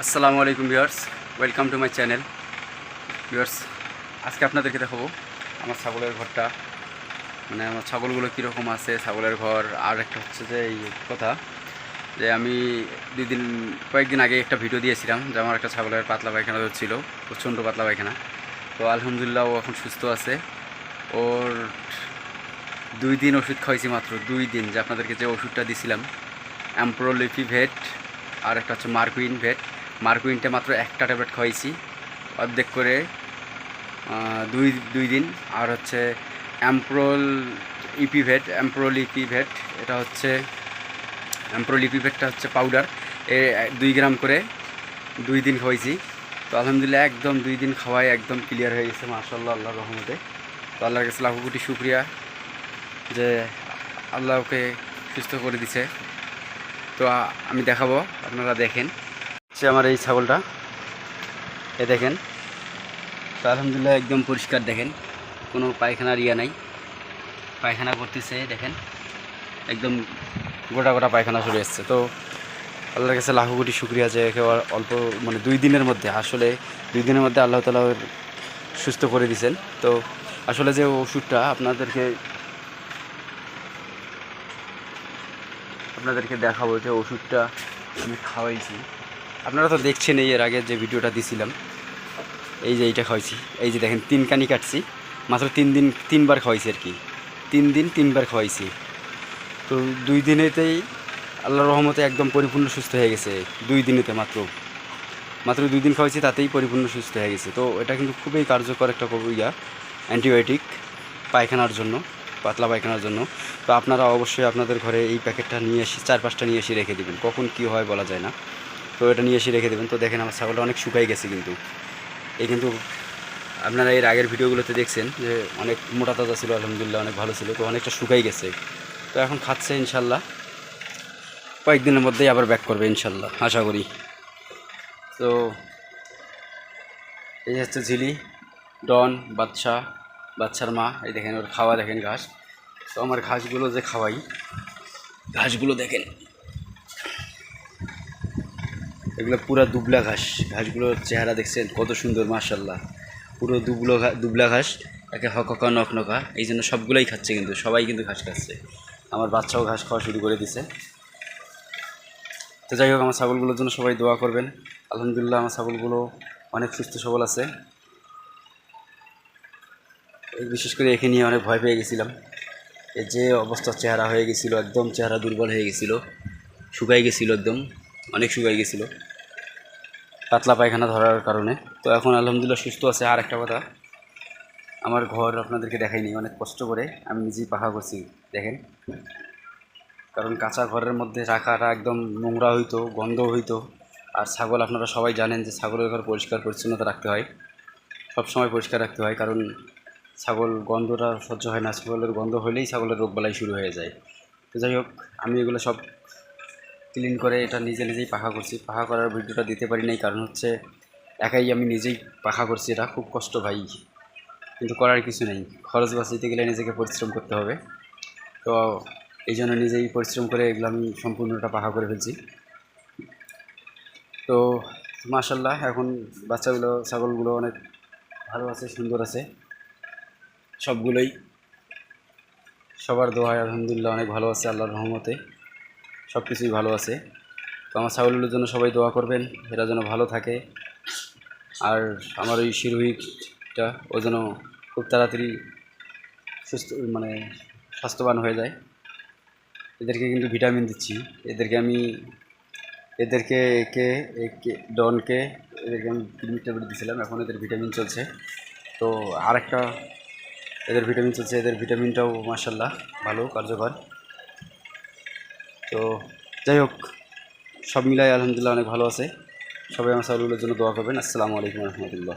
আসসালামু আলাইকুম viewers, welcome to my channel. Viewers, আজকে আপনাদেরকে দেখাবো আমার ছাগলের ঘরটা, মানে আমার ছাগলগুলো কীরকম আছে, ছাগলের ঘর। আর একটা হচ্ছে যে এই কথা যে আমি কয়েকদিন আগে একটা ভিডিও দিয়েছিলাম যে আমার একটা ছাগলের পাতলা পায়খানা হচ্ছিল, প্রচণ্ড পাতলা পায়খানা। তো আলহামদুলিল্লাহ ও এখন সুস্থ আছে। ওর 2 দিন ওষুধ খাওয়াইছি, মাত্র 2 দিন। যে আপনাদেরকে যে ওষুধটা দিছিলাম অ্যাম্প্রোলিফি ভেট, আর একটা হচ্ছে মার্কুইন ভেট। মার্কুইনটা মাত্র একটা ট্যাবলেট খাওয়াইছি অর্ধেক করে, দুই দিন। আর হচ্ছে অ্যাম্প্রোলিপি ভেট, এটা হচ্ছে অ্যাম্প্রোলিপি ভেটটা হচ্ছে পাউডার, 2 গ্রাম করে 2 দিন খাওয়াইছি। তো আলহামদুলিল্লাহ একদম 2 দিন খাওয়াই একদম ক্লিয়ার হয়ে গেছে মাশাআল্লাহ, আল্লাহর রহমতে। তো আল্লাহর কাছে লাখো কোটি শুকরিয়া যে আল্লাহ ওকে সুস্থ করে দিছে। তো আমি দেখাবো, আপনারা দেখেন। হচ্ছে আমার এই ছাগলটা, দেখেন। তো আলহামদুলিল্লাহ একদম পরিষ্কার, দেখেন কোনো পায়খানার নাই, পায়খানা করতেছে দেখেন, একদম গোটা গোটা পায়খানা চলে এসছে। তো আল্লাহর কাছে লাখো কোটি শুকরিয়া যে একেবারে অল্প, মানে 2 দিনের মধ্যে, আসলে 2 দিনের মধ্যে আল্লাহ তাআলা সুস্থ করে দিয়েছেন। তো আসলে যে ওষুধটা আপনাদেরকে দেখাবো, যে ওষুধটা আমি খাওয়াইছি, আপনারা তো দেখছেন এর আগে যে ভিডিওটা দিছিলাম। এই যে এইটা খাওয়াইছি, এই যে দেখেন 3 কানি কাটছি, মাত্র 3 দিন 3বার খাওয়াইছি আর কি, 3 দিন 3বার খাওয়াইছি। তো 2 দিনেতেই আল্লাহর রহমতে একদম পরিপূর্ণ সুস্থ হয়ে গেছে। 2 দিনেতে মাত্র 2 দিন খাওয়াইছি, তাতেই পরিপূর্ণ সুস্থ হয়ে গেছে। তো এটা কিন্তু খুবই কার্যকর একটা অ্যান্টিবায়োটিক পায়খানার জন্য, পাতলা পায়খানার জন্য। তো আপনারা অবশ্যই আপনাদের ঘরে এই প্যাকেটটা নিয়ে এসে 4-5টা নিয়ে এসে রেখে দেবেন, কখন কী হয় বলা যায় না। তো এটা নিয়ে এসে রেখে দেবেন। তো দেখেন আমার ছাগলটা অনেক শুকাই গেছে, কিন্তু আপনারা এর আগের ভিডিওগুলোতে দেখছেন যে অনেক মোটা তাজা ছিল, আলহামদুলিল্লাহ অনেক ভালো ছিল। তো অনেকটা শুকাই গেছে, তো এখন খাচ্ছে ইনশাল্লাহ, কয়েকদিনের মধ্যেই আবার ব্যাক করবে ইনশাল্লাহ, আশা করি। তো এই হচ্ছে ঝিলি, ডন, বাচ্চার মা। এই দেখেন ওর খাওয়া, দেখেন ঘাস। তো আমার ঘাসগুলো যে খাওয়াই, ঘাসগুলো দেখেন, এগুলো পুরো দুবলা ঘাসগুলোর চেহারা দেখছেন কত সুন্দর মাশাল্লাহ, পুরো দুবলা ঘাস, একে হককা নকনকা। এই জন্য সবগুলোই খাচ্ছে, কিন্তু সবাই কিন্তু ঘাস খাচ্ছে। আমার বাচ্চাও ঘাস খাওয়া শুরু করে দিছে। তো যাই হোক, আমার ছাগলগুলোর জন্য সবাই দোয়া করবেন। আলহামদুলিল্লাহ আমার ছাগলগুলো অনেক সুস্থ সবল আছে। বিশেষ করে একে নিয়ে অনেক ভয় পেয়ে গেছিলাম। এর যে অবস্থা, চেহারা হয়ে গেছিলো একদম, চেহারা দুর্বল হয়ে গেছিলো, শুকাই গেছিলো একদম, অনেক শুকাই গেছিলো পাতলা পায়খানা ধরার কারণে। তো এখন আলহামদুলিল্লাহ সুস্থ আছে। আর একটা কথা, আমার ঘর আপনাদেরকে দেখাইনি, অনেক কষ্ট করে আমি নিজেই পাখা করছি, দেখেন। কারণ কাঁচা ঘরের মধ্যে রাখাটা একদম নোংরা হইতো, গন্ধ হইতো। আর ছাগল, আপনারা সবাই জানেন যে ছাগলের ঘর পরিষ্কার পরিচ্ছন্নতা রাখতে হয়, সবসময় পরিষ্কার রাখতে হয়। কারণ ছাগল গন্ধটা সহ্য হয় না, ছাগলের গন্ধ হলেই ছাগলের রোগবালাই শুরু হয়ে যায়। তো যাই হোক, আমি এগুলো সব ক্লিন করে এটা নিজেই পাখা করছি। পাখা করার ভিডিওটা দিতে পারি নাই, কারণ হচ্ছে একাই আমি নিজেই পাখা করছি, এটা খুব কষ্ট ভাই, কিন্তু করার কিছু নেই। খরচ বাঁচাইতে গেলে নিজেকে পরিশ্রম করতে হবে। তো এই জন্য নিজেই পরিশ্রম করে এগুলো আমি সম্পূর্ণটা পাখা করে ফেলছি। তো মাশাল্লাহ এখন ছাগলগুলো অনেক ভালো আছে, সুন্দর আছে সবগুলোই, সবার দোয়ায় আলহামদুলিল্লাহ অনেক ভালো আছে, আল্লাহর রহমতে সব কিছুই ভালো আছে। তো আমার ছাগলগুলোর জন্য সবাই দোয়া করবেন, এরা যেন ভালো থাকে। আর আমার ওই শিরোহিটা ও যেন খুব তাড়াতাড়ি সুস্থ, মানে স্বাস্থ্যবান হয়ে যায়। এদেরকে কিন্তু ভিটামিন দিচ্ছি, এদেরকে ডনকে এদেরকে আমি ভিটামিন ট্যাবলেট দিয়েছিলাম, এখন এদের ভিটামিন চলছে। তো আরেকটা এদের ভিটামিন চলছে, এদের ভিটামিনটাও মাশাল্লাহ ভালো কার্যকর। তো যাই হোক, সব মিলাই আলহামদুলিল্লাহ অনেক ভালো আছে। সবাই আমার ছাগলগুলোর জন্য দোয়া করবেন। আসসালামু আলাইকুম রহমতুল্লাহ।